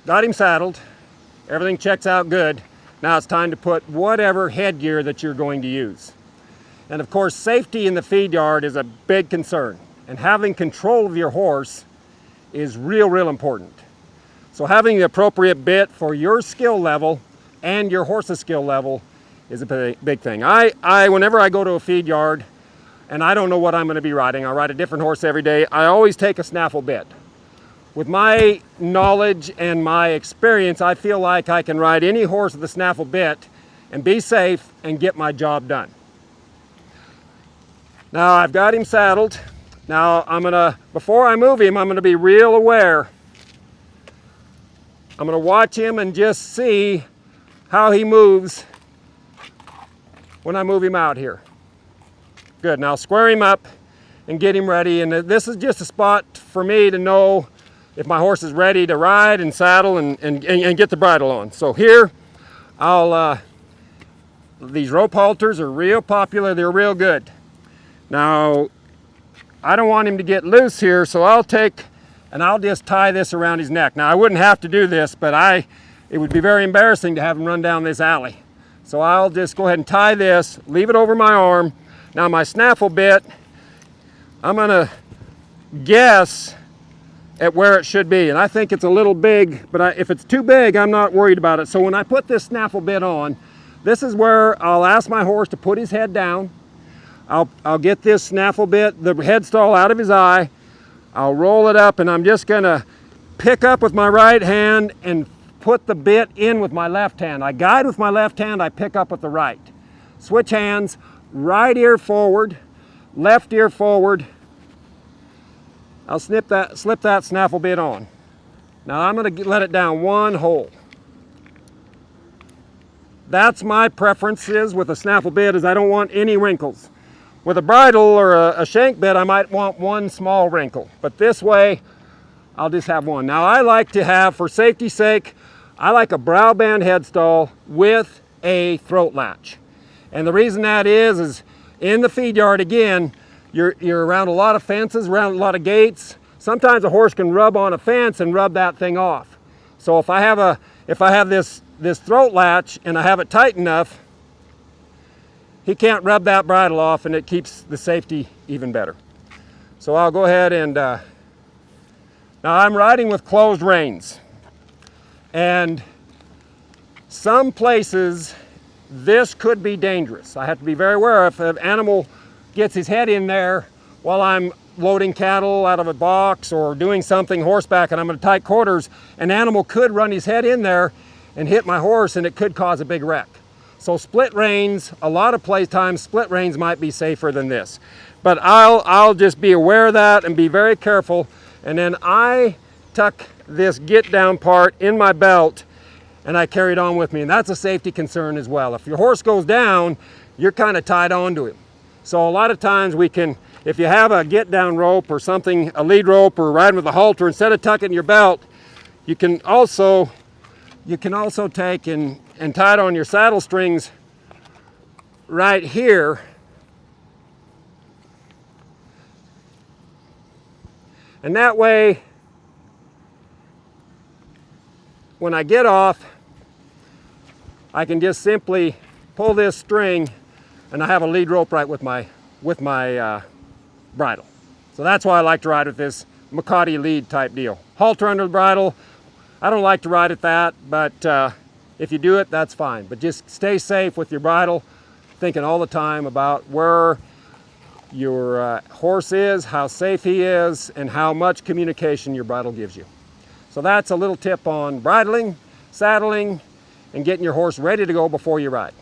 Got him saddled. Everything checks out good. Now it's time to put whatever headgear that you're going to use. And of course, safety in the feed yard is a big concern. And having control of your horse is real important. So having the appropriate bit for your skill level and your horse's skill level is a big thing. Whenever I go to a feed yard and I don't know what I'm going to be riding, I ride a different horse every day, I always take a snaffle bit. With my knowledge and my experience, I feel like I can ride any horse with a snaffle bit and be safe and get my job done. Now I've got him saddled. Now before I move him, I'm gonna be real aware. I'm gonna watch him and just see how he moves when I move him out here. Good, now square him up and get him ready. And this is just a spot for me to know if my horse is ready to ride and saddle and get the bridle on. So here, these rope halters are real popular, they're real good. Now, I don't want him to get loose here, so I'll just tie this around his neck. Now, I wouldn't have to do this, but it would be very embarrassing to have him run down this alley. So I'll just go ahead and tie this, leave it over my arm. Now my snaffle bit, I'm gonna guess at where it should be. And I think it's a little big, but if it's too big, I'm not worried about it. So when I put this snaffle bit on, this is where I'll ask my horse to put his head down. I'll get this snaffle bit, the headstall out of his eye. I'll roll it up and I'm just gonna pick up with my right hand and put the bit in with my left hand. I guide with my left hand, I pick up with the right. Switch hands, right ear forward, left ear forward. I'll slip that snaffle bit on. Now I'm gonna let it down one hole. That's my preferences with a snaffle bit, is I don't want any wrinkles. With a bridle or a shank bit, I might want one small wrinkle, but this way, I'll just have one. Now I like to have, for safety's sake, I like a brow band headstall with a throat latch. And the reason that is in the feed yard, again, you're around a lot of fences, around a lot of gates. Sometimes a horse can rub on a fence and rub that thing off. So if I have this throat latch and I have it tight enough, he can't rub that bridle off, and it keeps the safety even better. So I'll go ahead and, now I'm riding with closed reins. And some places, this could be dangerous. I have to be very aware if an animal gets his head in there while I'm loading cattle out of a box or doing something horseback and I'm in tight quarters, an animal could run his head in there and hit my horse, and it could cause a big wreck. So split reins, a lot of times split reins might be safer than this. But I'll just be aware of that and be very careful. And then I tuck this get down part in my belt and I carry it on with me. And that's a safety concern as well. If your horse goes down, you're kind of tied onto him. So a lot of times if you have a get down rope or something, a lead rope or riding with a halter, instead of tucking your belt, you can also take and tie it on your saddle strings right here. And that way, when I get off, I can just simply pull this string and I have a lead rope right with my bridle. So that's why I like to ride with this McCarty lead type deal. Halter under the bridle, I don't like to ride at that, but if you do it, that's fine. But just stay safe with your bridle, thinking all the time about where your horse is, how safe he is, and how much communication your bridle gives you. So that's a little tip on bridling, saddling, and getting your horse ready to go before you ride.